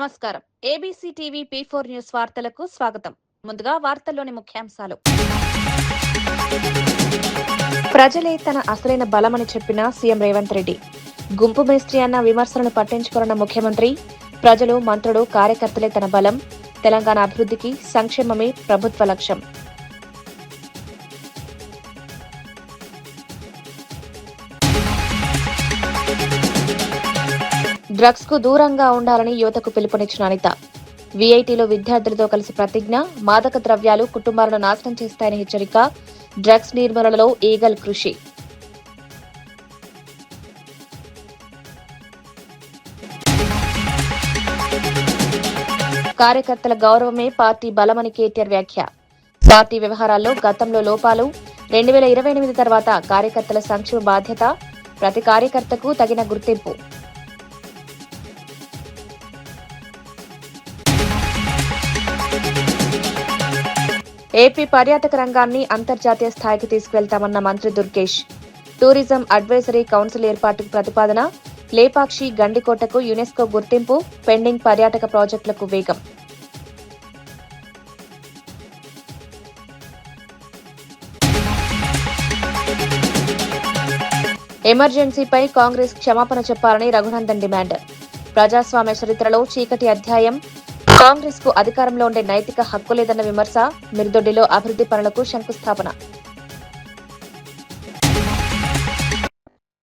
నమస్కారం. ABC TV P4 news వార్తలకు స్వాగతం. ముందుగా వార్తల్లోని ముఖ్యాంశాలు. ప్రజలే తన అసలైన బలమని చెప్పిన సీఎం రేవంత్ రెడ్డి. గుంపు మేస్త్రి అన్న విమర్శలను పట్టించుకోరన్న ముఖ్యమంత్రి. ప్రజలు, మంత్రులు, కార్యకర్తలే తన బలం. తెలంగాణ అభివృద్ధికి సంక్షేమమే ప్రభుత్వ లక్ష్యం. డ్రగ్స్ కు దూరంగా ఉండాలని యువతకు పిలుపునిచ్చిన అనిత. వీఐటీలో విద్యార్థులతో కలిసి ప్రతిజ్ఞ. మాదక ద్రవ్యాలు కుటుంబాలను నాశనం చేస్తాయని హెచ్చరిక. డ్రగ్స్ నిర్మూలనలో ఈగల్ కృషి. కార్యకర్తల గౌరవమే పార్టీ బలమని కేటీఆర్ వ్యాఖ్య. పార్టీ వ్యవహారాల్లో గతంలో లోపాలు. 2028 తర్వాత కార్యకర్తల సంక్షేమ బాధ్యత. ప్రతి కార్యకర్తకు తగిన గుర్తింపు. ఏపీ పర్యాటక రంగాన్ని అంతర్జాతీయ స్థాయికి తీసుకువెళ్తామన్న మంత్రి దుర్గేష్. టూరిజం అడ్వైజరీ కౌన్సిల్ ఏర్పాటుకు ప్రతిపాదన. లేపాక్షి, గండికోటకు యునెస్కో గుర్తింపు. పెండింగ్ పర్యాటక ప్రాజెక్టులకు వేగం. ఎమర్జెన్సీపై కాంగ్రెస్ క్షమాపణ చెప్పాలని రఘునందన్ డిమాండ్. ప్రజాస్వామ్య చరిత్రలో చీకటి అధ్యాయం. కాంగ్రెస్ కు అధికారంలో ఉండే నైతిక హక్కు లేదన్న విమర్శ. మిర్దొడ్డిలో అభివృద్ధి పనులకు శంకుస్థాపన.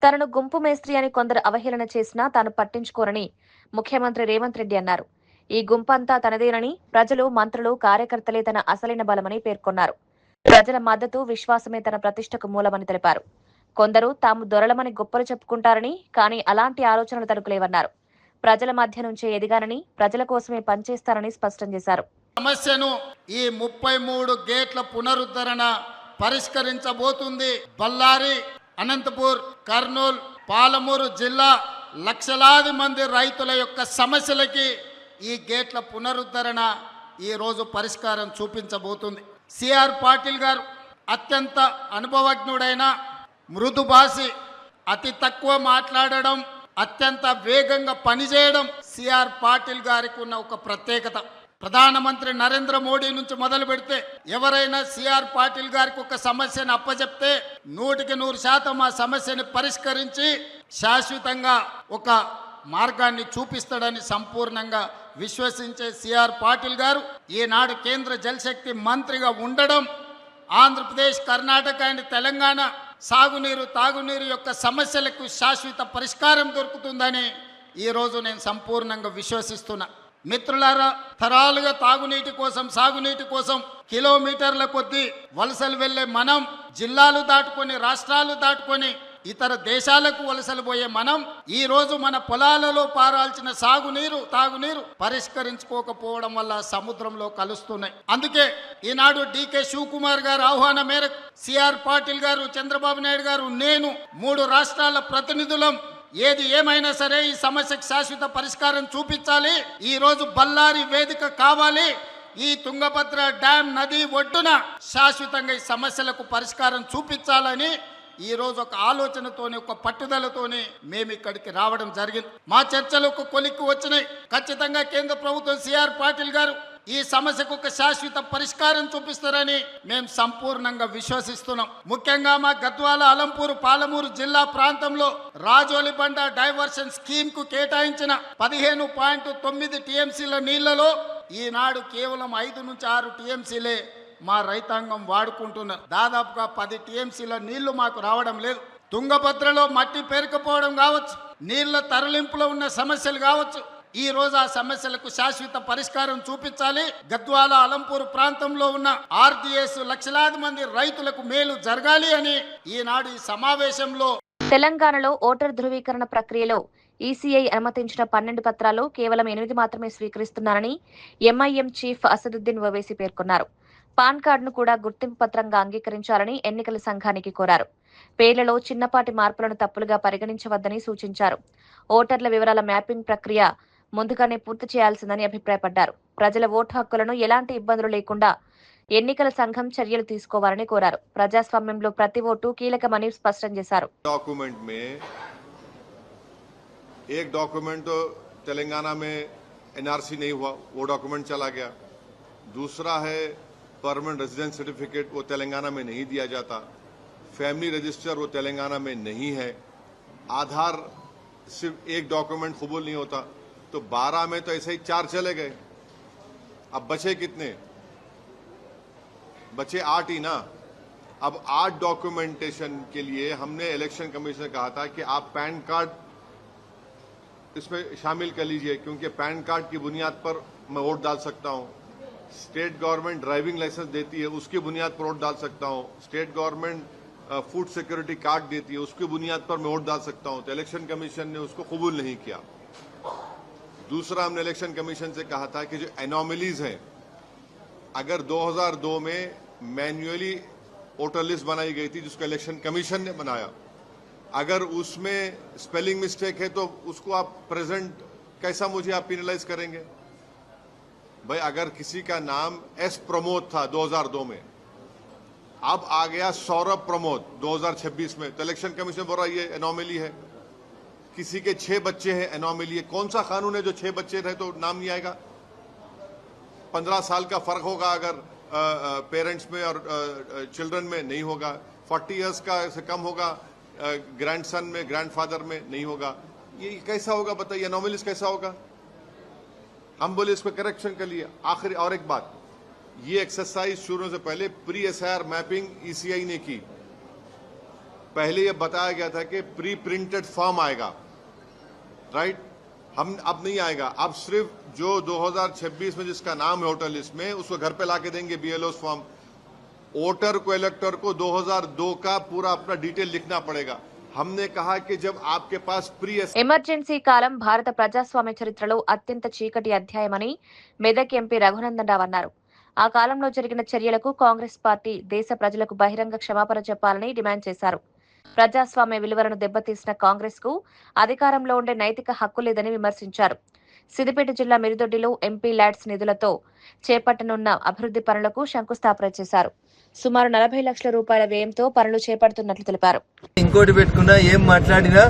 తనను గుంపు మేస్త్రి అని కొందరు అవహేళన చేసినా తాను పట్టించుకోరని ముఖ్యమంత్రి రేవంత్ రెడ్డి అన్నారు. ఈ గుంపంతా తనదేనని, ప్రజలు, మంత్రులు, కార్యకర్తలే తన అసలైన బలమని పేర్కొన్నారు. ప్రజల మద్దతు, విశ్వాసమే తన ప్రతిష్టకు మూలమని తెలిపారు. కొందరు తాము దొరలమని గొప్పలు చెప్పుకుంటారని, కానీ అలాంటి ఆలోచనలు తనకు లేవన్నారు. ప్రజల మధ్య నుంచే ఎదిగానని, ప్రజల కోసమే పనిచేస్తారని స్పష్టం చేశారు. సమస్యను ఈ 33 గేట్ల పునరుద్ధరణ పరిష్కరించబోతుంది. బళ్ళారి, అనంతపూర్, కర్నూలు, పాలమూరు జిల్లా లక్షలాది మంది రైతుల యొక్క సమస్యలకి ఈ గేట్ల పునరుద్ధరణ ఈ రోజు పరిష్కారం చూపించబోతుంది. సిఆర్ పాటిల్ గారు అత్యంత అనుభవజ్ఞుడైన, మృదుభాషి, అతి తక్కువ మాట్లాడడం, అత్యంత వేగంగా పనిచేయడం సిఆర్ పాటిల్ గారికి ఉన్న ఒక ప్రత్యేకత. ప్రధానమంత్రి నరేంద్ర మోడీ నుంచి మొదలు పెడితే ఎవరైనా సిఆర్ పాటిల్ గారికి ఒక సమస్యను అప్పచెప్తే 100% ఆ సమస్యని పరిష్కరించి శాశ్వతంగా ఒక మార్గాన్ని చూపిస్తాడని సంపూర్ణంగా విశ్వసించే సిఆర్ పాటిల్ గారు ఈనాడు కేంద్ర జలశక్తి మంత్రిగా ఉండడం, ఆంధ్రప్రదేశ్, కర్ణాటక అండ్ తెలంగాణ సాగునీరు, తాగునీరు యొక్క సమస్యలకు శాశ్వత పరిష్కారం దొరుకుతుందని ఈరోజు నేను సంపూర్ణంగా విశ్వసిస్తున్నా. మిత్రులారా, తరాలుగా తాగునీటి కోసం, సాగునీటి కోసం కిలోమీటర్ల కొద్దీ వలసలు వెళ్లే మనం, జిల్లాలు దాటుకొని, రాష్ట్రాలు దాటుకొని ఇతర దేశాలకు వలసలు పోయే మనం ఈ రోజు మన పొలాలలో పారాల్సిన సాగునీరు, తాగునీరు పరిష్కరించుకోకపోవడం వల్ల సముద్రంలో కలుస్తున్నాయి. అందుకే ఈనాడు డికే శివకుమార్ గారు ఆహ్వానం మేరకు సిఆర్ పాటిల్ గారు, చంద్రబాబు నాయుడు గారు, నేను 3 రాష్ట్రాల ప్రతినిధులం ఏది ఏమైనా సరే ఈ సమస్యకు శాశ్వత పరిష్కారం చూపించాలి. ఈ రోజు బళ్ళారి వేదిక కావాలి. ఈ తుంగభద్ర డ్యాం నది ఒడ్డున శాశ్వతంగా ఈ సమస్యలకు పరిష్కారం చూపించాలని ఈ రోజు ఒక ఆలోచనతోని, ఒక పట్టుదలతోని మేము ఇక్కడికి రావడం జరిగింది. మా చర్చలు ఒక కొలిక్కి వచ్చినాయి. ఖచ్చితంగా కేంద్ర ప్రభుత్వం, సిఆర్ పాటిల్ గారు ఈ సమస్యకు ఒక శాశ్వత పరిష్కారం చూపిస్తారని మేము సంపూర్ణంగా విశ్వసిస్తున్నాం. ముఖ్యంగా మా గద్వాల, అలంపూరు, పాలమూరు జిల్లా ప్రాంతంలో రాజోలిబండ డైవర్షన్ స్కీమ్ కు కేటాయించిన 15.9 టీఎంసీల నీళ్లలో ఈనాడు కేవలం 5 నుంచి 6 టీఎంసీలే మా రైతాంగం వాడుకుంటున్నారు. దాదాపుగా 10 టీఎంసీల నీళ్లు మాకు రావడం లేదు. తుంగభద్రలో మట్టి పేరుకుపోవడం కావచ్చు, నీళ్ల తరలింపులో ఉన్న సమస్యలు కావచ్చు, ఈ రోజు ఆ సమస్యలకు శాశ్వత పరిష్కారం చూపించాలి. గద్వాల, అలంపూరు ప్రాంతంలో ఉన్న ఆర్డీఎస్ లక్షలాది మంది రైతులకు మేలు జరగాలి అని ఈనాడు ఈ సమావేశంలో. తెలంగాణలో ఓటర్ ధృవీకరణ ప్రక్రియలో ఈసీఐ అనుమతించిన 12 పత్రాలు కేవలం 8 మాత్రమే స్వీకరిస్తున్నారని ఎంఐఎం చీఫ్ అసదుద్దీన్ ఓవైసీ పేర్కొన్నారు. పాన్ కార్డును కూడా గుర్తింపు పత్రంగా అంగీకరించాలని ఎన్నికల సంఘానికి కోరారు. పేర్లలో చిన్నపాటి మార్పులను తప్పులుగా పరిగణించవద్దని సూచించారు. ఓటర్ల వివరాల మ్యాపింగ్ ప్రక్రియ ముందుగానే పూర్తి చేయాల్సిందని అభిప్రాయపడ్డారు. ప్రజల ఓటు హక్కులను ఎలాంటి ఇబ్బందులు లేకుండా ఎన్నికల సంఘం చర్యలు తీసుకోవాలని కోరారు. ప్రజాస్వామ్యంలో ప్రతి ఓటు కీలకమని స్పష్టం చేశారు. एक डॉक्यूमेंट तो तेलंगाना में एनआरसी नहीं हुआ, वो डॉक्यूमेंट चला गया। दूसरा है परमानेंट रेजिडेंस सर्टिफिकेट, वो तेलंगाना में नहीं दिया जाता। फैमिली रजिस्टर वो तेलंगाना में नहीं है। आधार सिर्फ एक डॉक्यूमेंट कबूल नहीं होता। तो 12 में तो ऐसे ही 4 चले गए। अब बचे कितने? बचे 8 ही ना। अब 8 डॉक्यूमेंटेशन के लिए हमने इलेक्शन कमीशन से कहा था कि आप पैन कार्ड इसमें शामिल कर लीजिए, क्योंकि पैन कार्ड की बुनियाद पर मैं वोट डाल सकता हूं। स्टेट गवर्नमेंट ड्राइविंग लाइसेंस देती है, उसकी बुनियाद पर वोट डाल सकता हूं। State government food security card देती है, उसकी बुनियाद पर मैं वोट डाल सकता हूं। तो इलेक्शन कमीशन ने उसको कबूल नहीं किया। दूसरा, हमने इलेक्शन कमीशन से कहा था कि जो एनोमलीज हैं, अगर 2002 में मैन्युअली वोटर लिस्ट बनाई गई थी जिसको इलेक्शन कमीशन ने बनाया, अगर उसमें स्पेलिंग मिस्टेक है तो उसको आप प्रेजेंट कैसा मुझे आप पेनलाइज करेंगे? भाई, अगर किसी का नाम एस प्रमोद था 2002 में, अब आ गया सौरभ प्रमोद 2026 में, तो इलेक्शन कमीशन बोल रहा है ये एनोमली है। किसी के 6 बच्चे हैं, एनोमली है। कौन सा कानून है जो 6 बच्चे रहे तो नाम नहीं आएगा? 15 साल का फर्क होगा अगर पेरेंट्स में और चिल्ड्रन में, नहीं होगा। 40 इयर्स का से कम होगा ग्रैंडसन में, ग्रैंडफादर में, नहीं होगा। ये कैसा होगा बताइए? एनोमलीज कैसा होगा? हम बोले इस पर करेक्शन कर लिया। आखिरी और एक बात, ये एक्सरसाइज शुरू होने से पहले प्री एसआईआर मैपिंग ईसीआई ने की। पहले ये बताया गया था कि प्री प्रिंटेड फॉर्म आएगा, राइट? हम अब नहीं आएगा। अब सिर्फ जो 2026 में जिसका नाम है वोटर लिस्ट में, उसको घर पे लाके देंगे बीएलओ फॉर्म। वोटर को, इलेक्टर को 2002 का पूरा अपना डिटेल लिखना पड़ेगा। हमने कहा कि जब आपके पास प्री ఎమర్జెన్సీ కాలం భారత ప్రజాస్వామ్య చరిత్రలో అత్యంత చీకటి అధ్యాయమని మెదక్ ఎంపీ రఘునందన్ రావు అన్నారు. ఆ కాలంలో జరిగిన చర్యలకు కాంగ్రెస్ పార్టీ దేశ ప్రజలకు బహిరంగ క్షమాపణ చెప్పాలని డిమాండ్ చేశారు. ప్రజాస్వామ్య విలువలను దెబ్బతీసిన కాంగ్రెస్ కు అధికారంలో ఉండే నైతిక హక్కు లేదని విమర్శించారు. సిద్దిపేట జిల్లా మిరుదొడ్డిలో ఎంపీ ల్యాడ్స్ నిధులతో చేపట్టనున్న అభివృద్ధి పనులకు శంకుస్థాపన చేశారు. సుమారు 40 లక్షల రూపాయల వ్యయంతో పనులు చేపడుతున్నట్లు తెలిపారు. ఇంకోటి పెట్టుకున్నా, ఏం మాట్లాడినా,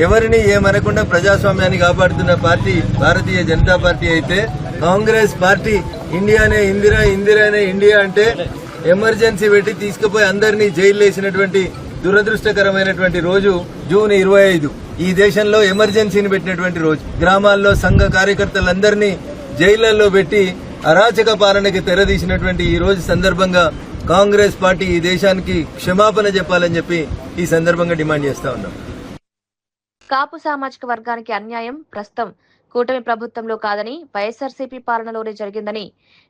ఎవరిని ఏమనకుండా ప్రజాస్వామ్యాన్ని కాపాడుతున్న పార్టీ భారతీయ జనతా పార్టీ అయితే, కాంగ్రెస్ పార్టీ ఇండియానే ఇందిరా, ఇందిరానే ఇండియా అంటే ఎమర్జెన్సీ పెట్టి తీసుకుపోయి అందరినీ జైలు వేసినటువంటి దురదృష్టకరమైనటువంటి రోజు జూన్ 25. ఈ దేశంలో ఎమర్జెన్సీని పెట్టినటువంటి రోజు. గ్రామాల్లో సంఘ కార్యకర్తలందరినీ జైళ్లలో పెట్టి అరాచక పాలనకి తెరదీసినటువంటి ఈ రోజు సందర్భంగా కాంగ్రెస్ పార్టీ ఈ దేశానికి క్షమాపణ చెప్పాలని చెప్పి ఈ సందర్భంగా డిమాండ్ చేస్తా ఉన్నాం. కాపు సామాజిక వర్గానికి అన్యాయం ప్రస్తుతం కూటమి ప్రభుత్వంలో కాదని, వైఎస్ఆర్సీపీ పాలనలోనే జరిగిందని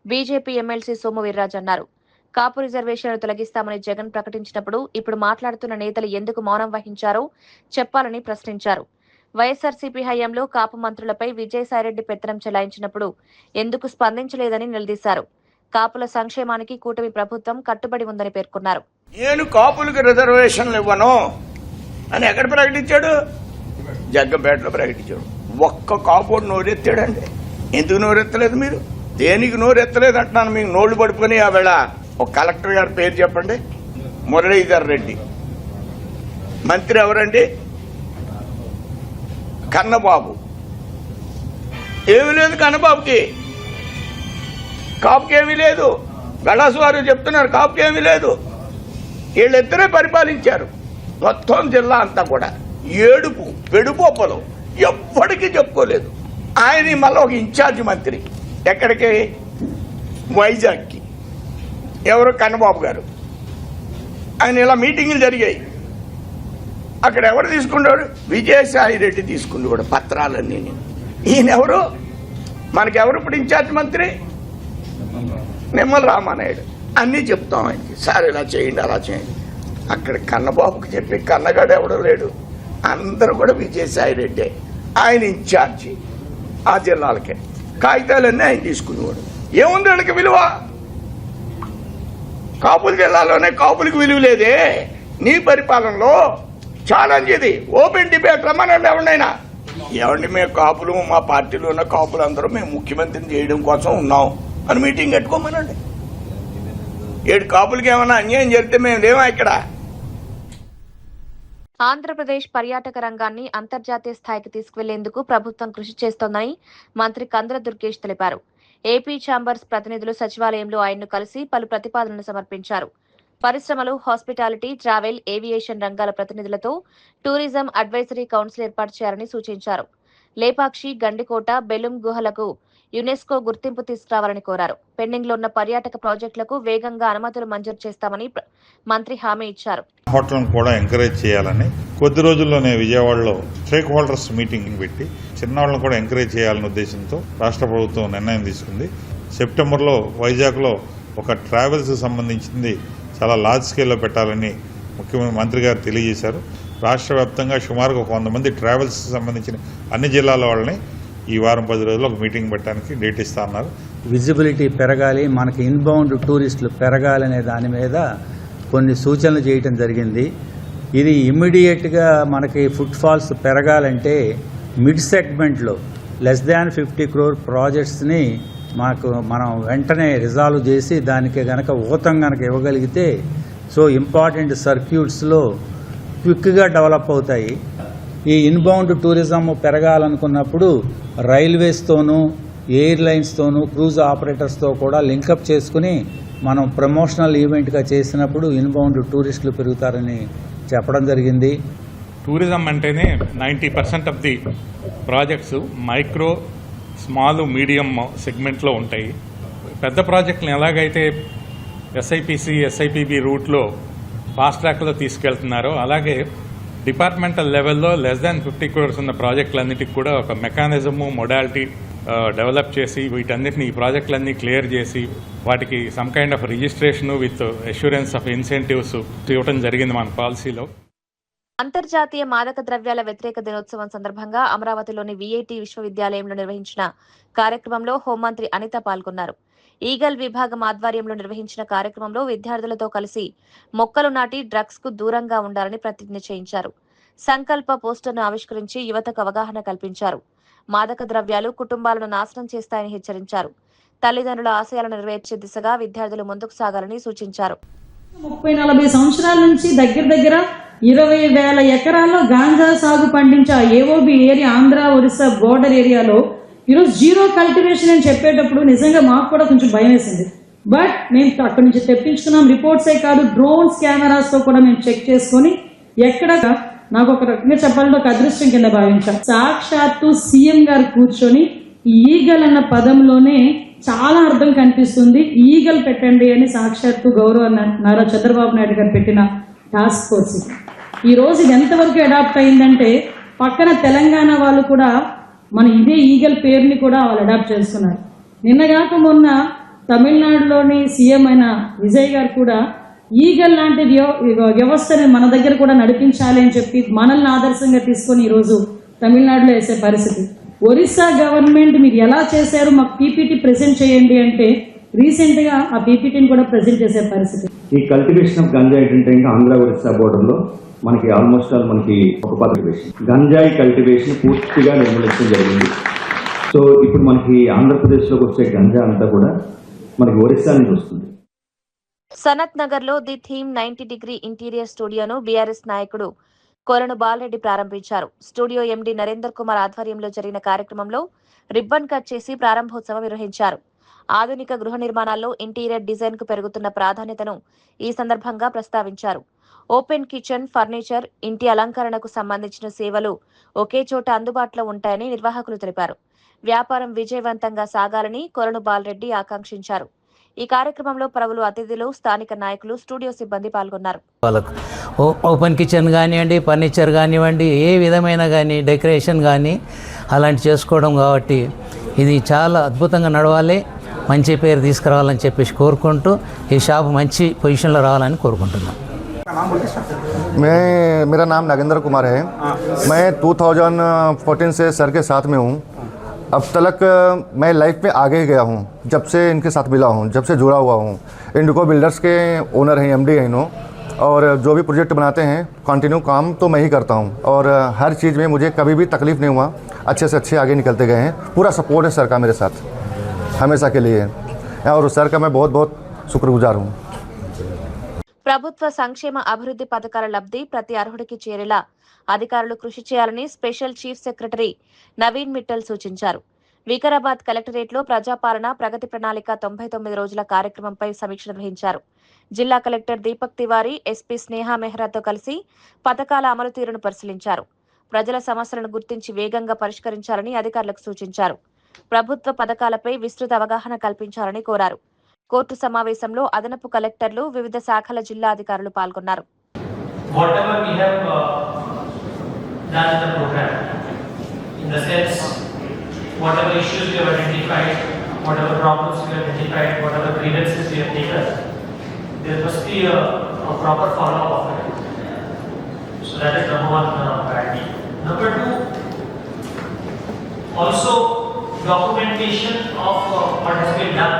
బీజేపీ ఎమ్మెల్సీ సోము వీర్రాజు అన్నారు. కాపు రిజర్వేషన్లు తొలగిస్తామని జగన్ ప్రకటించినప్పుడు ఇప్పుడు మాట్లాడుతున్న నేతలు ఎందుకు మౌనం వహించారో చెప్పాలని ప్రశ్నించారు. వైఎస్ఆర్సీపీ హయాంలో కాపు మంత్రులపై విజయసాయిరెడ్డి పెత్తనం చెలాయించినప్పుడు ఎందుకు స్పందించలేదని నిలదీశారు. కాపుల సంక్షేమానికి కూటమి ప్రభుత్వం కట్టుబడి ఉందని పేర్కొన్నారు. నేను కాపులకు రిజర్వేషన్లు ఇవ్వను అని ఎక్కడ ప్రకటించాడు? జగ్గంపేటలో ప్రకటించాడు. ఒక్క కాపోడు నోరెత్తాడండి. ఎందుకు నోరెత్తలేదు? మీరు దేనికి నోరెత్తలేదు అంటున్నాను. మీకు నోళ్లు పడుకొని ఆ వేళ ఒక కలెక్టర్ గారి పేరు చెప్పండి. మురళీధర్ రెడ్డి. మంత్రి ఎవరండి? కన్నబాబు. ఏమీ లేదు కన్నబాబుకి. కాపుకి ఏమీ లేదు. గళాసు వారు చెప్తున్నారు కాపుకి ఏమీ లేదు. వీళ్ళిద్దరే పరిపాలించారు మొత్తం జిల్లా అంతా కూడా. ఏడుపు పెడుపోపలు ఎప్పటికీ చెప్పుకోలేదు. ఆయన మళ్ళీ ఒక ఇన్ఛార్జ్ మంత్రి ఎక్కడికి? వైజాగ్కి. ఎవరు? కన్నబాబు గారు. ఆయన ఇలా మీటింగులు జరిగాయి. అక్కడ ఎవరు తీసుకున్నాడు? విజయసాయి రెడ్డి తీసుకున్నాడు పత్రాలన్నీ. ఈయనెవరు? మనకెవరు ఇప్పుడు ఇన్ఛార్జ్ మంత్రి? నిమ్మల రామానాయుడు. అన్నీ చెప్తాం ఆయనకి, సార్ ఇలా చేయండి అలా చేయండి. అక్కడ కన్నబాబుకి చెప్పి కన్నగాడు ఎవడో లేడు. అందరూ కూడా విజయసాయి రెడ్డి ఆయన ఇన్ఛార్జి ఆ జిల్లాలకే. కాగితాలన్నీ ఆయన తీసుకునేవాడు. ఏముంది వీళ్ళకి విలువ? కాపుల జిల్లాలోనే కాపులకు విలువ లేదే. నీ పరిపాలనలో ఛాలెంజ్ ఇది. ఓపెన్ డిబేట్ రమ్మనండి ఎవరినైనా. ఎవరిని మేము కాపులు, మా పార్టీలో ఉన్న కాపులు అందరూ మేము ముఖ్యమంత్రిని చేయడం కోసం ఉన్నాం అని మీటింగ్ పెట్టుకోమనండి. 7 కాపులకి ఏమైనా అన్యాయం జరిగితే మేము లేవా ఇక్కడ? ఆంధ్రప్రదేశ్ పర్యాటక రంగాన్ని అంతర్జాతీయ స్థాయికి తీసుకువెళ్లేందుకు ప్రభుత్వం కృషి చేస్తోందని మంత్రి కందుల దుర్గేష్ తెలిపారు. ఏపీ ఛాంబర్స్ ప్రతినిధులు సచివాలయంలో ఆయన్ను కలిసి పలు ప్రతిపాదనలు సమర్పించారు. పరిశ్రమలు, హాస్పిటాలిటీ, ట్రావెల్, ఏవియేషన్ రంగాల ప్రతినిధులతో టూరిజం అడ్వైజరీ కౌన్సిల్ ఏర్పాటు చేయాలని సూచించారు. లేపాక్షి, గండికోట, బెలుం గుహలకు యునెస్కో గుర్తింపు తీసుకురావాలని కోరారు. పెండింగ్లో ఉన్న పర్యాటక ప్రాజెక్టులకు వేగంగా అనుమతులు మంజూరు చేస్తామని మంత్రి హామీ ఇచ్చారు. హోటల్ను కూడా ఎంకరేజ్ చేయాలని కొద్ది రోజుల్లోనే విజయవాడలో స్టేక్ హోల్డర్స్ మీటింగ్ పెట్టి చిన్నవాళ్ళను కూడా ఎంకరేజ్ చేయాలనే ఉద్దేశంతో రాష్ట్ర ప్రభుత్వం నిర్ణయం తీసుకుంది. సెప్టెంబర్లో వైజాగ్లో ఒక ట్రావెల్స్ సంబంధించింది చాలా లార్జ్ స్కేల్లో పెట్టాలని ముఖ్యమంత్రి మంత్రి గారు తెలియజేశారు. రాష్ట్ర వ్యాప్తంగా సుమారుగా 100 మంది ట్రావెల్స్ సంబంధించిన అన్ని జిల్లాల వాళ్ళని ఈ వారం 10 రోజుల్లో ఒక మీటింగ్ పెట్టడానికి డేట్ ఇస్తా అన్నారు. విజిబిలిటీ పెరగాలి, మనకి ఇన్బౌండ్ టూరిస్టులు పెరగాలనే దాని మీద కొన్ని సూచనలు చేయటం జరిగింది. ఇది ఇమ్మీడియట్గా మనకి ఫుట్ ఫాల్స్ పెరగాలంటే మిడ్ సెగ్మెంట్లో లెస్ దాన్ 50 crore ప్రాజెక్ట్స్ని మనం వెంటనే రిజాల్వ్ చేసి దానికి గనక ఊతం గనక ఇవ్వగలిగితే సో ఇంపార్టెంట్ సర్క్యూట్స్లో క్విక్గా డెవలప్ అవుతాయి. ఈ ఇన్బౌండ్ టూరిజం పెరగాలనుకున్నప్పుడు రైల్వేస్తోనూ, ఎయిర్లైన్స్తోనూ, క్రూజ్ ఆపరేటర్స్తో కూడా లింకప్ చేసుకుని మనం ప్రమోషనల్ ఈవెంట్గా చేసినప్పుడు ఇన్బౌండ్ టూరిస్టులు పెరుగుతారని చెప్పడం జరిగింది. టూరిజం అంటేనే 90% of the projects micro, small, medium సెగ్మెంట్లో ఉంటాయి. పెద్ద ప్రాజెక్టులను ఎలాగైతే ఎస్ఐపిసి, ఎస్ఐపిబి రూట్లో ఫాస్ట్ ట్రాక్లో తీసుకెళ్తున్నారో అలాగే డిపార్ట్మెంటల్ లెవెల్లో లెస్ దాన్ 50 crores ఉన్న ప్రాజెక్టులన్నిటికి కూడా ఒక మెకానిజము, మొడాలిటీ డెవలప్ చేసి వీటన్నిటిని ఈ ప్రాజెక్టులన్నీ క్లియర్ చేసి వాటికి some kind of registration with assurance of incentives ఇవ్వడం జరిగింది మన పాలసీలో. అంతర్జాతీయ మాదక ద్రవ్యాల వ్యతిరేక దినోత్సవం సందర్భంగా అమరావతిలోని విఐటి విశ్వవిద్యాలయంలో నిర్వహించిన కార్యక్రమంలో హోంమంత్రి అనిత పాల్గొన్నారు. ఈగల్ విభాగం ఆధ్వర్యంలో నిర్వహించిన కార్యక్రమంలో విద్యార్థులతో కలిసి మొక్కలు నాటి డ్రగ్స్ కు దూరంగా ఉండాలని ప్రతిజ్ఞ చేయించారు. సంకల్ప పోస్టర్ను ఆవిష్కరించి యువతకు అవగాహన కల్పించారు. మాదక ద్రవ్యాలు కుటుంబాలను నాశనం చేస్తాయని హెచ్చరించారు. తల్లిదండ్రుల ఆశయాలను నెరవేర్చే దిశగా విద్యార్థులు ముందుకు సాగాలని సూచించారు. 30-40 సంవత్సరాల నుంచి దగ్గర 20,000 ఎకరాల్లో గాంజా సాగు పండించే AOB area, Andhra Orissa border ఏరియాలో ఈరోజు జీరో కల్టివేషన్ అని చెప్పేటప్పుడు నిజంగా మాకు కూడా కొంచెం భయం వేసింది. బట్ మేము అక్కడి నుంచి తెప్పించుకున్నాం. రిపోర్ట్సే కాదు, డ్రోన్స్ కెమెరాస్తో కూడా మేము చెక్ చేసుకుని ఎక్కడ నాకు ఒక రకంగా చెప్పాలంటే ఒక అదృష్టం కింద భావించాం. సాక్షాత్తు సీఎం గారు కూర్చొని ఈగల్ అన్న పదంలోనే చాలా అర్థం కనిపిస్తుంది. ఈగల్ పెట్టండి అని సాక్షాత్తు గౌరవ నారా చంద్రబాబు నాయుడు గారు పెట్టిన టాస్క్ ఫోర్స్ ఈ రోజు ఇది ఎంతవరకు అడాప్ట్ అయిందంటే పక్కన తెలంగాణ వాళ్ళు కూడా మన ఇదే ఈగల్ పేరుని కూడా వాళ్ళు అడాప్ట్ చేస్తున్నారు. నిన్నగాక మొన్న తమిళనాడులోని సీఎం అయిన విజయ్ గారు కూడా ఈగల్ లాంటి వ్యవస్థని మన దగ్గర కూడా నడిపించాలి అని చెప్పి మనల్ని ఆదర్శంగా తీసుకొని ఈరోజు తమిళనాడులో వేసే పరిస్థితి. ఒరిస్సా గవర్నమెంట్ మీరు ఎలా చేశారు, మాకు పీపీటీ ప్రెజెంట్ చేయండి అంటే రీసెంట్ గా ఆ పీపీటీని కూడా ప్రెజెంట్ చేసే పరిస్థితి. ఈ కల్టివేషన్ ఆఫ్ గంజాయి ఏంటంటే ఇంకా ఆంధ్ర ఒరిస్సా బోర్డర్ లో మనకి ఆల్మోస్ట్ మనకి ఒక కల్టివేషన్ గంజాయి కల్టివేషన్ పూర్తిగా నిర్మూలించడం జరిగింది. సో ఇప్పుడు మనకి ఆంధ్రప్రదేశ్ లోకి వచ్చే గంజా అంతా కూడా మనకి ఒరిస్సా నుంచి వస్తుంది. సనత్ నగర్ లో ది థీమ్ 90° ఇంటీరియర్ స్టూడియోను బీఆర్ఎస్ నాయకుడు కొలను బాలరెడ్డి ప్రారంభించారు. స్టూడియో ఎండీ నరేందర్ కుమార్ ఆధ్వర్యంలో జరిగిన కార్యక్రమంలో రిబ్బన్ కట్ చేసి ప్రారంభోత్సవం నిర్వహించారు. ఆధునిక గృహ నిర్మాణాల్లో ఇంటీరియర్ డిజైన్ కు పెరుగుతున్న ప్రాధాన్యతను ఈ సందర్భంగా ప్రస్తావించారు. ఓపెన్ కిచెన్, ఫర్నిచర్, ఇంటి అలంకరణకు సంబంధించిన సేవలు ఒకే చోట అందుబాటులో ఉంటాయని నిర్వాహకులు తెలిపారు. వ్యాపారం విజయవంతంగా సాగాలని కొలను బాలరెడ్డి ఆకాంక్షించారు. ఈ కార్యక్రమంలో పలువురు అతిథులు, స్థానిక నాయకులు, స్టూడియో సిబ్బంది పాల్గొన్నారు. వాళ్ళకు ఓపెన్ కిచెన్ కానివ్వండి, ఫర్నిచర్ కానివ్వండి, ఏ విధమైన కానీ డెకరేషన్ కానీ అలాంటి చేసుకోవడం కాబట్టి ఇది చాలా అద్భుతంగా నడవాలి, మంచి పేరు తీసుకురావాలని చెప్పేసి కోరుకుంటూ ఈ షాప్ మంచి పొజిషన్లో రావాలని కోరుకుంటున్నాం. मेरा नाम नागेंद्र कुमार है। मैं 2014 से सर के साथ में हूँ। अब तक मैं लाइफ में आगे गया हूँ जब से इनके साथ मिला हूँ, जब से जुड़ा हुआ हूँ। इंडिको बिल्डर्स के ओनर हैं, एमडी हैं इन्हों, और जो भी प्रोजेक्ट बनाते हैं कंटिन्यू काम तो मैं ही करता हूँ, और हर चीज़ में मुझे कभी भी तकलीफ़ नहीं हुआ, अच्छे से अच्छे आगे निकलते गए हैं। पूरा सपोर्ट है सर का मेरे साथ हमेशा के लिए, और सर का मैं बहुत बहुत शुक्रगुजार हूँ। ప్రభుత్వ సంక్షేమ అభివృద్ధి పథకాల లబ్ధి ప్రతి అర్హుడికి చేరేలా అధికారులు కృషి చేయాలని special chief secretary Naveen Mittal సూచించారు. వికారాబాద్ కలెక్టరేట్లో ప్రజాపాలన ప్రగతి ప్రణాళిక 99 రోజుల కార్యక్రమంపై సమీక్ష నిర్వహించారు. జిల్లా కలెక్టర్ దీపక్ తివారీ, ఎస్పీ స్నేహా మెహ్రాతో కలిసి పథకాల అమలు తీరును పరిశీలించారు. ప్రజల సమస్యలను గుర్తించి వేగంగా పరిష్కరించాలని అధికారులకు సూచించారు. ప్రభుత్వ పథకాలపై విస్తృత అవగాహన కల్పించాలని కోరారు. కోర్టు సమావేశంలో అదనపు కలెక్టర్లు, వివిధ శాఖల జిల్లా అధికారులు పాల్గొన్నారు. Whatever issues we have identified, whatever problems we have identified, whatever grievances we have taken, there must be a proper follow-up of it. So that is number one priority. Number two, also documentation of what has been done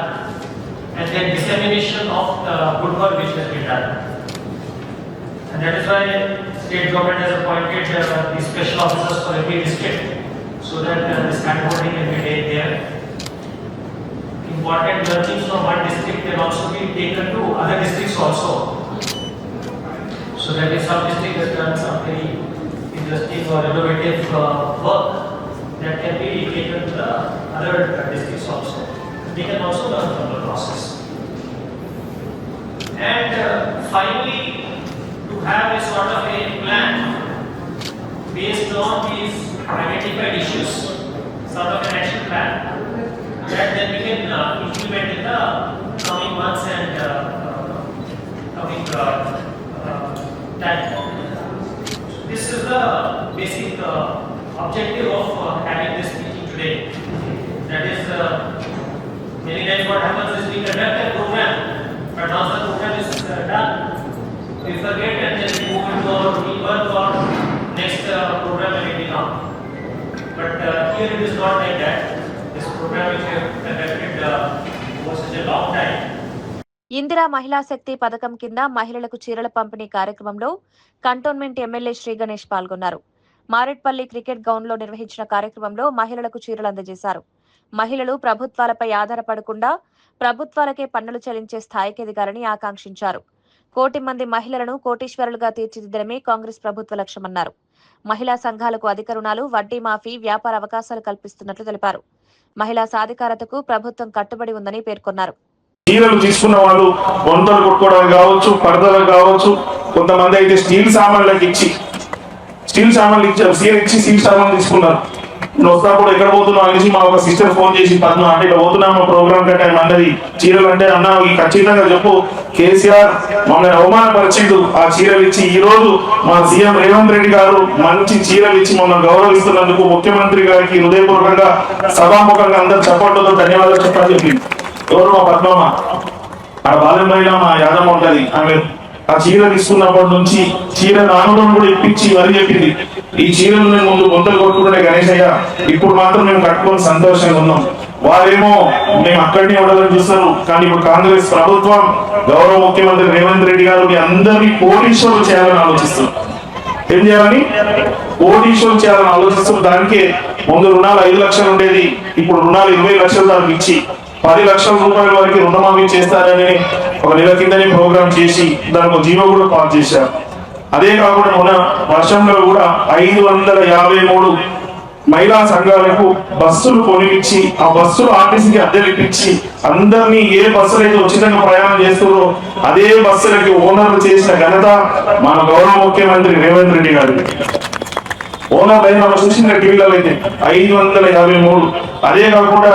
and then dissemination of the good work which has been done. And that is why state government has appointed the special officers for every district, so that this handholding can be made there. Important learnings from one district can also be taken to other districts also. So that if some district has done some very interesting or innovative work, that can be taken to the other districts also. They can also learn from the process. And finally, to have a sort of a plan based on these identified issues, sort of an action plan that then we can implement in the coming months and coming time. This is the basic objective of having this meeting today. That is, many times what happens is we conduct a program, but once the program is done, we forget and then we move into our routine work or next program will be on. But here it is not like that. This program which we have conducted for such a long time. Indira మహిళా శక్తి పథకం కింద మహిళలకు చీరల పంపిణీ కార్యక్రమంలో cantonment MLA Shri Ganesh పాల్గొన్నారు. Marredpally cricket గ్రౌండ్లో నిర్వహించిన కార్యక్రమంలో మహిళలకు చీరలు అందజేశారు. మహిళలు ప్రభుత్వాలపై ఆధారపడకుండా ప్రభుత్వాలకే పన్నులు చెల్లించే స్థాయికి ఎదిగారని ఆకాంక్షించారు. 1 కోటి మంది మహిళలను కోటీశ్వరులుగా తీర్చిదిద్దడమే కాంగ్రెస్ ప్రభుత్వ లక్ష్యమన్నారు. మహిళా సంఘాలకు అధిక రుణాలు, వడ్డీ మాఫీ, వ్యాపార అవకాశాలు కల్పిస్తున్నట్లు తెలిపారు. మహిళా సాధికారతకు ప్రభుత్వం కట్టుబడి ఉందని పేర్కొన్నారు. చీరలు తీసుకున్న వాళ్ళు వంటలు కొట్టుకోవడానికి కావచ్చు, పరదలకు కావచ్చు, కొంతమంది అయితే స్టీల్ సామాన్లకు ఇచ్చి స్టీల్ సామాన్లు తీసుకున్నారు. నేను వస్తా కూడా ఎక్కడ పోతున్నావు అనేసి మా ఒక సిస్టర్ ఫోన్ చేసి, పద్మ అంటే ఇక్కడ పోతున్నాం మా ప్రోగ్రామ్ కంటే అన్నది చీరలు అంటే అన్న ఖచ్చితంగా చెప్పు, కేసీఆర్ మమ్మల్ని అవమానపరిచిండు, ఆ చీరలు ఇచ్చి ఈ రోజు మా సీఎం రేవంత్ రెడ్డి గారు మంచి చీరలు ఇచ్చి మమ్మల్ని గౌరవిస్తున్నందుకు ముఖ్యమంత్రి గారికి హృదయపూర్వకంగా సభాముఖంగా అందరు చప్పట్లతో ధన్యవాదాలు చెప్పని చెప్పింది. ఎవరు? మా పద్మమ్మ. ఆ బాలెంబైలో మా యాదమ్మ ఉంటది. ఆమె ఆ చీర తీసుకున్నప్పటి నుంచి చీర నాన్నలను కూడా ఇప్పించి మరీ చెప్పింది, ఈ చీరలు నేను ముందు గొంతలు కొట్టుకుంటే గణేశయ్య, ఇప్పుడు మాత్రం మేము కట్టుకొని సంతోషంగా ఉన్నాం. వారేమో మేము అక్కడినే ఉండాలని చూస్తారు, కానీ ఇప్పుడు కాంగ్రెస్ ప్రభుత్వం గౌరవ ముఖ్యమంత్రి రేవంత్ రెడ్డి గారు మీ అందరినీ కోటీశ్వరులు చేయాలని ఆలోచిస్తున్నారు. ఏం చేయాలని? కోటీశ్వరులు చేయాలని ఆలోచిస్తున్నారు. దానికే ముందు రుణాలు 5 లక్షలు ఉండేది, ఇప్పుడు రుణాలు 20 లక్షలు దానికి ఇచ్చి 10 లక్షల రూపాయల వరకు రుణమాఫీ చేస్తారని ఒక నెల కిందనే ప్రోగ్రామ్ చేసి దానికి ఒక జీవో కూడా పాస్ చేశారు. అదే కాకుండా మొన్న వర్షంలో కూడా 553 మహిళా సంఘాలకు బస్సులు కొనిపించి ఆ బస్సులు ఆర్టీసీకి అద్దెలిపించి అందరినీ ఏ బస్సులు అయితే ఉచితంగా ప్రయాణం చేస్తారో అదే బస్సులకి ఓనర్లు చేసిన ఘనత మన గౌరవ ముఖ్యమంత్రి రేవంత్ రెడ్డి గారు. ఓనర్ అయిన మనం చూసిన టీవీలలో అయితే 553. అదే కాకుండా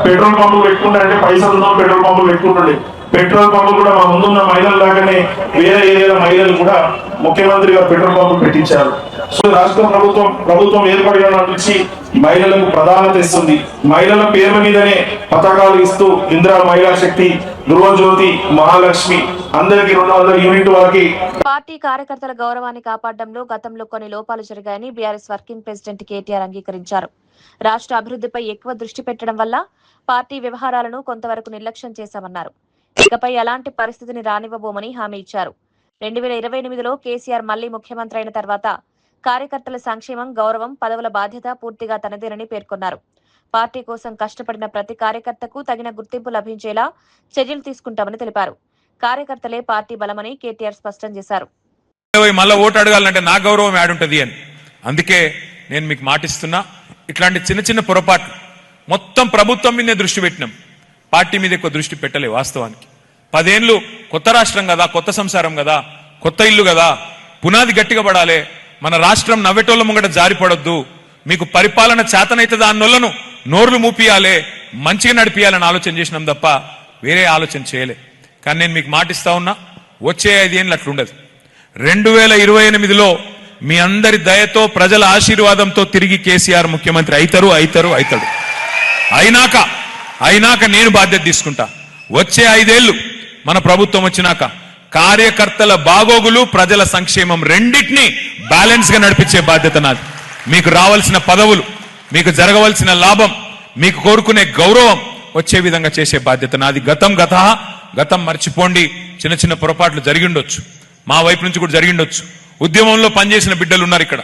పెట్రోల్ పంపులు పెట్టుకుంటే పైసలు ఉన్నాం పెట్రోల్ పంపులు పెట్టుకుంటుండే. పెట్రోల్ పంపులు కూడా మా ముందున్న మహిళల లాగానే వేరే ఏరియాల మహిళలు కూడా ముఖ్యమంత్రి గారు పెట్రోల్ పంపులు పెట్టించారు. సో రాష్ట్ర ప్రభుత్వం ఏర్పడిన నుంచి మహిళలకు ప్రాధాన్యత ఇస్తుంది. మహిళల పేర్ల మీదనే పథకాలు ఇస్తూ ఇందిరా మహిళా శక్తి, ధృవజ్యోతి, మహాలక్ష్మి అందరికి 200 యూనిట్ వరకు. పార్టీ కార్యకర్తల గౌరవాన్ని కాపాడడంలో గతంలో కొన్ని లోపాలు జరిగాయని బీఆర్ఎస్ వర్కింగ్ ప్రెసిడెంట్ కేటీఆర్ అంగీకరించారు. రాష్ట్ర అభివృద్ధిపై ఎక్కువ దృష్టి పెట్టడం వల్ల పార్టీ వ్యవహారాలను కొంతవరకు నిర్లక్ష్యం చేశామన్నారు. ఇకపై అలాంటి పరిస్థితిని రానివ్వబోమని హామీ ఇచ్చారు. 2028లో కేసీఆర్ మళ్లీ ముఖ్యమంత్రి అయిన తర్వాత కార్యకర్తల సంక్షేమం, గౌరవం, పదవుల బాధ్యత పూర్తిగా తనదేనని పేర్కొన్నారు. పార్టీ కోసం కష్టపడిన ప్రతి కార్యకర్తకు తగిన గుర్తింపు లభించేలా చర్యలు తీసుకుంటామని తెలిపారు. కార్యకర్తలే పార్టీ బలమని కేటీఆర్ స్పష్టం చేశారు. మళ్ళీ ఓటు అడగాలంటే నా గౌరవం యాడుంటది అని. అందుకే నేను మీకు మాటిస్తున్నా, ఇట్లాంటి చిన్న చిన్న పొరపాట్లు మొత్తం ప్రభుత్వం మీదే దృష్టి పెట్టినాం, పార్టీ మీద ఎక్కువ దృష్టి పెట్టలే. వాస్తవానికి 10 ఏళ్ళు కొత్త రాష్ట్రం కదా, కొత్త సంసారం కదా, కొత్త ఇల్లు కదా, పునాది గట్టిగా పడాలి. మన రాష్ట్రం నవ్వెటోళ్ళ ముంగట జారిపడొద్దు. మీకు పరిపాలన చేతనైతే దాన్నోళ్లను నోర్లు మూపియాలే, మంచిగా నడిపియాలని ఆలోచన చేసినాం తప్ప వేరే ఆలోచన చేయలే. కానీ నేను మీకు మాటిస్తా ఉన్నా, వచ్చే 5 ఏళ్ళు అట్లుండదు. 2028లో మీ అందరి దయతో, ప్రజల ఆశీర్వాదంతో తిరిగి కేసీఆర్ ముఖ్యమంత్రి అవుతాడు. అయినాక నేను బాధ్యత తీసుకుంటా. వచ్చే 5 ఏళ్ళు మన ప్రభుత్వం వచ్చినాక కార్యకర్తల బాగోగులు, ప్రజల సంక్షేమం రెండింటినీ బ్యాలెన్స్ గా నడిపించే బాధ్యత నాది. మీకు రావాల్సిన పదవులు, మీకు జరగవలసిన లాభం, మీకు కోరుకునే గౌరవం వచ్చే విధంగా చేసే బాధ్యత నాది. గతం మర్చిపోండి. చిన్న చిన్న పొరపాట్లు జరిగిండొచ్చు, మా వైపు నుంచి కూడా జరిగిండొచ్చు. ఉద్యమంలో పనిచేసిన బిడ్డలు ఉన్నారు ఇక్కడ,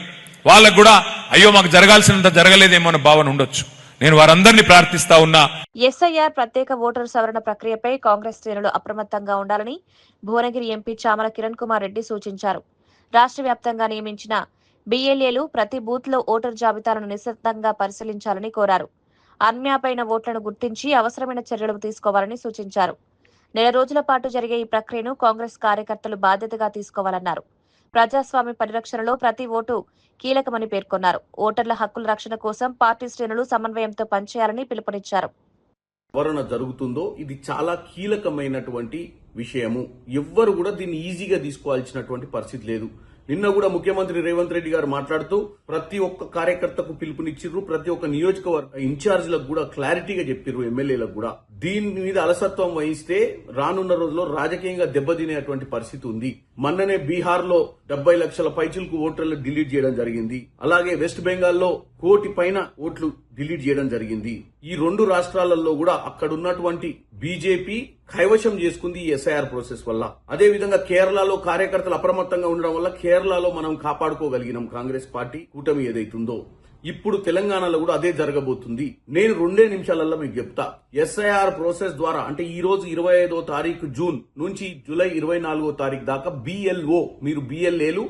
వాళ్ళకు కూడా అయ్యో మాకు జరగాల్సినంత జరగలేదేమో అన్న భావన ఉండొచ్చు. నేను వారందరినీ ప్రార్థిస్తా ఉన్నా. ఎస్ఐఆర్ ప్రత్యేక ఓటరు సవరణ ప్రక్రియపై కాంగ్రెస్ శ్రేణులు అప్రమత్తంగా ఉండాలని భువనగిరి ఎంపీ చామల కిరణ్ కుమార్ రెడ్డి సూచించారు. రాష్ట్ర వ్యాప్తంగా నియమించిన బిఎల్ఏలు ప్రతి బూత్ లో ఓటరు జాబితాలను నిశ్శబ్దంగా పరిశీలించాలని కోరారు. అన్యాపైన ఓట్లను గుర్తించి అవసరమైన చర్యలు తీసుకోవాలని సూచించారు. 4 రోజుల పాటు జరిగే ఈ ప్రక్రియను కాంగ్రెస్ కార్యకర్తలు బాధ్యతగా తీసుకోవాలన్నారు. ప్రజాస్వామ్య పరిరక్షణలో ప్రతి ఓటు కీలకమని పేర్కొన్నారు. ఓటర్ల హక్కుల రక్షణ కోసం పార్టీ శ్రేణులు సమన్వయంతో పనిచేయాలని పిలుపునిచ్చారు. సవరణ జరుగుతుందో ఇది చాలా కీలకమైనటువంటి విషయము. ఎవ్వరు కూడా దీన్ని ఈజీగా తీసుకోవాల్సినటువంటి పరిస్థితి లేదు. నిన్న కూడా ముఖ్యమంత్రి రేవంత్ రెడ్డి గారు మాట్లాడుతూ ప్రతి ఒక్క కార్యకర్తకు పిలుపునిచ్చిర్రు, ప్రతి ఒక్క నియోజకవర్గ ఇన్ఛార్జీలకు కూడా క్లారిటీగా చెప్పిర్రు, ఎమ్మెల్యేలకు కూడా. దీని మీద అలసత్వం వహిస్తే రానున్న రోజుల్లో రాజకీయంగా దెబ్బతినేటువంటి పరిస్థితి ఉంది. మొన్ననే బీహార్ లో 70 లక్షల పైచులకు ఓటర్లు డిలీట్ చేయడం జరిగింది. అలాగే వెస్ట్ బెంగాల్లో 1 కోటి పైన ఓట్లు డిలీట్ చేయడం జరిగింది. ఈ 2 రాష్ట్రాలలో కూడా అక్కడ ఉన్నటువంటి బీజేపీ కైవశం చేసుకుంది ఈ ఎస్ఐఆర్ ప్రాసెస్ వల్ల. అదే విధంగా కేరళలో కార్యకర్తలు అప్రమత్తంగా ఉండడం వల్ల కేరళలో మనం కాపాడుకోగలిగినాం కాంగ్రెస్ పార్టీ కూటమి ఏదైతుందో. ఇప్పుడు తెలంగాణలో కూడా అదే జరగబోతుంది. నేను 2 నిమిషాలలో మీకు చెప్తా. ఎస్ఐఆర్ ప్రాసెస్ ద్వారా అంటే ఈ రోజు 25వ తారీఖు జూన్ నుంచి జూలై 24వ తారీఖు దాకా బిఎల్ఓ, మీరు బిఎల్ఏలు,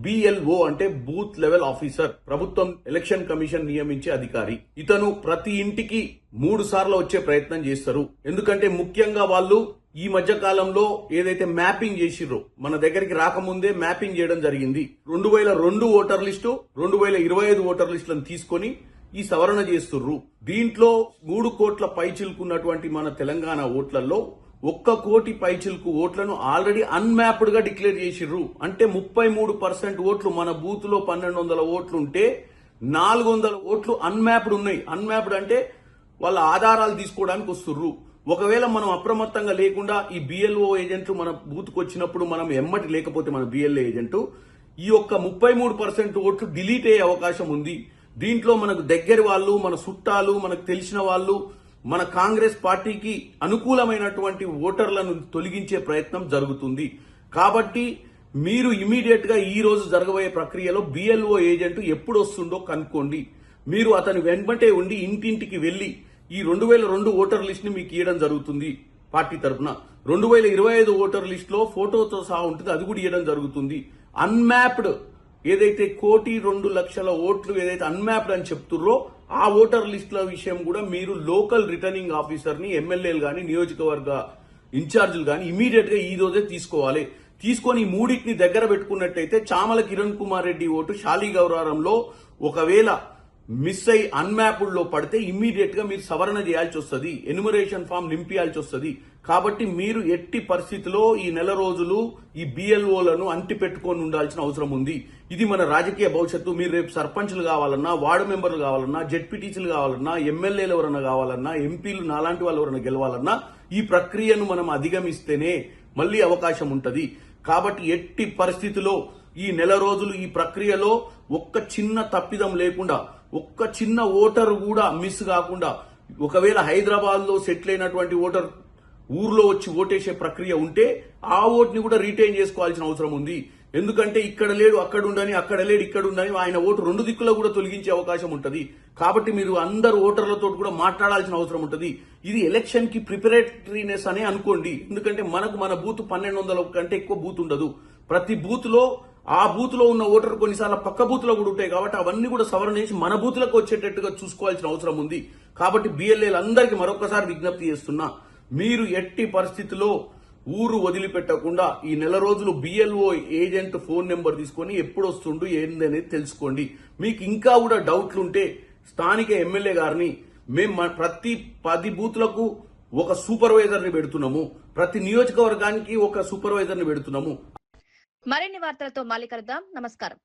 బిఎల్ఓ అంటే బూత్ లెవెల్ ఆఫీసర్, ప్రభుత్వం ఎలక్షన్ కమిషన్ నియమించే అధికారి. ఇతను ప్రతి ఇంటికి 3 సార్లు వచ్చే ప్రయత్నం చేస్తారు. ఎందుకంటే ముఖ్యంగా వాళ్ళు ఈ మధ్య కాలంలో ఏదైతే మ్యాపింగ్ చేసిర్రో, మన దగ్గరికి రాకముందే మ్యాపింగ్ చేయడం జరిగింది. 2002 ఓటర్ లిస్టు, 2025 ఓటర్ లిస్టులను తీసుకొని ఈ సవరణ చేస్తుర్రు. దీంట్లో 3 కోట్ల పైచిలుకున్నటువంటి మన తెలంగాణ ఓట్లలో 1 కోటి పైచిలుకు ఓట్లను ఆల్రెడీ అన్మ్యాప్డ్ గా డిక్లేర్ చేసిర్రు. అంటే 33% ఓట్లు మన బూత్ లో 1200 ఓట్లు ఉంటే 400 ఓట్లు అన్మ్యాప్డ్ ఉన్నాయి. అన్మ్యాప్డ్ అంటే వాళ్ళ ఆధారాలు తీసుకోవడానికి వస్తుర్రు. ఒకవేళ మనం అప్రమత్తంగా లేకుండా ఈ బిఎల్ఓ ఏజెంట్లు మన బూత్కు వచ్చినప్పుడు మనం ఎమ్మటి లేకపోతే మన బిఎల్ఏ ఏజెంట్ ఈ యొక్క 33% ఓట్లు డిలీట్ అయ్యే అవకాశం ఉంది. దీంట్లో మనకు దగ్గరి వాళ్ళు, మన చుట్టాలు, మనకు తెలిసిన వాళ్ళు, మన కాంగ్రెస్ పార్టీకి అనుకూలమైనటువంటి ఓటర్లను తొలగించే ప్రయత్నం జరుగుతుంది. కాబట్టి మీరు ఇమీడియట్ గా ఈ రోజు జరగబోయే ప్రక్రియలో బిఎల్ఓ ఏజెంట్ ఎప్పుడు వస్తుండో కనుక్కోండి. మీరు అతని వెంబటే ఉండి ఇంటింటికి వెళ్లి ఈ 2002 ఓటర్ లిస్ట్ ని మీకు ఇవ్వడం జరుగుతుంది. పార్టీ తరఫున 2025 ఓటర్ లిస్ట్ లో ఫోటోతో సహా ఉంటుంది, అది కూడా ఇవ్వడం జరుగుతుంది. అన్మ్యాప్డ్ ఏదైతే 1,02,00,000 ఓట్లు ఏదైతే అన్మ్యాప్డ్ అని చెప్తుర్రో ఆ ఓటర్ లిస్టుల విషయం కూడా మీరు లోకల్ రిటర్నింగ్ ఆఫీసర్ ని, ఎమ్మెల్యేలు గాని, నియోజకవర్గ ఇన్ఛార్జీలు గాని ఇమీడియట్ గా ఈ రోజే తీసుకోవాలి. తీసుకొని 3టిని దగ్గర పెట్టుకున్నట్టయితే చామల కిరణ్ కుమార్ రెడ్డి ఓటు శాలిగౌరారంలో ఒకవేళ మిస్ అయి అన్మ్యాప్డ్ లో పడితే ఇమ్మీడియట్ గా మీరు సవరణ చేయాల్సి వస్తుంది, ఎన్యుమరేషన్ ఫామ్ నింపియాల్సి వస్తుంది. కాబట్టి మీరు ఎట్టి పరిస్థితిలో ఈ 4 రోజులు ఈ బిఎల్ఓలను అంటి పెట్టుకొని ఉండాల్సిన అవసరం ఉంది. ఇది మన రాజకీయ భవిష్యత్తు. మీరు రేపు సర్పంచ్లు కావాలన్నా, వార్డు మెంబర్లు కావాలన్నా, జెడ్పీటీసీలు కావాలన్నా, ఎమ్మెల్యేలు ఎవరైనా కావాలన్నా, ఎంపీలు నాలాంటి వాళ్ళు ఎవరైనా గెలవాలన్నా ఈ ప్రక్రియను మనం అధిగమిస్తేనే మళ్లీ అవకాశం ఉంటది. కాబట్టి ఎట్టి పరిస్థితిలో ఈ 4 రోజులు ఈ ప్రక్రియలో ఒక్క చిన్న తప్పిదం లేకుండా, ఒక్క చిన్న ఓటర్ కూడా మిస్ కాకుండా, ఒకవేళ హైదరాబాద్ లో సెటిల్ అయినటువంటి ఓటర్ ఊర్లో వచ్చి ఓటేసే ప్రక్రియ ఉంటే ఆ ఓటుని కూడా రీటైన్ చేసుకోవాల్సిన అవసరం ఉంది. ఎందుకంటే ఇక్కడ లేడు అక్కడ ఉండని, అక్కడ లేడు ఇక్కడ ఉండని ఆయన ఓటు 2 దిక్కులో కూడా తొలగించే అవకాశం ఉంటది. కాబట్టి మీరు అందరు ఓటర్లతో కూడా మాట్లాడాల్సిన అవసరం ఉంటది. ఇది ఎలక్షన్ కి ప్రిపరేటరీనెస్ అనే అనుకోండి. ఎందుకంటే మనకు మన బూత్ 1200 కంటే ఎక్కువ బూత్ ఉండదు. ప్రతి బూత్ లో ఆ బూత్ లో ఉన్న ఓటర్ కొన్నిసార్లు పక్క బూత్ లో కూడా ఉంటాయి. కాబట్టి అవన్నీ కూడా సవరణ చేసి మన బూత్ లకు వచ్చేటట్టుగా చూసుకోవాల్సిన అవసరం ఉంది. కాబట్టి బిఎల్ఏలందరికీ మరొకసారి విజ్ఞప్తి చేస్తున్నా, మీరు ఎట్టి పరిస్థితిలో ఊరు వదిలిపెట్టకుండా ఈ నెల రోజులు బిఎల్ఓ ఏజెంట్ ఫోన్ నెంబర్ తీసుకొని ఎప్పుడు వస్తుండు ఏందనేది తెలుసుకోండి. మీకు ఇంకా కూడా డౌట్లు ఉంటే స్థానిక ఎమ్మెల్యే గారిని మేము ప్రతి 10 బూత్లకు ఒక సూపర్వైజర్ ని పెడుతున్నాము, ప్రతి నియోజకవర్గానికి ఒక సూపర్వైజర్ ని పెడుతున్నాము. మరిన్ని వార్తలతో మళ్ళీ కలుద్దాం. నమస్కారం.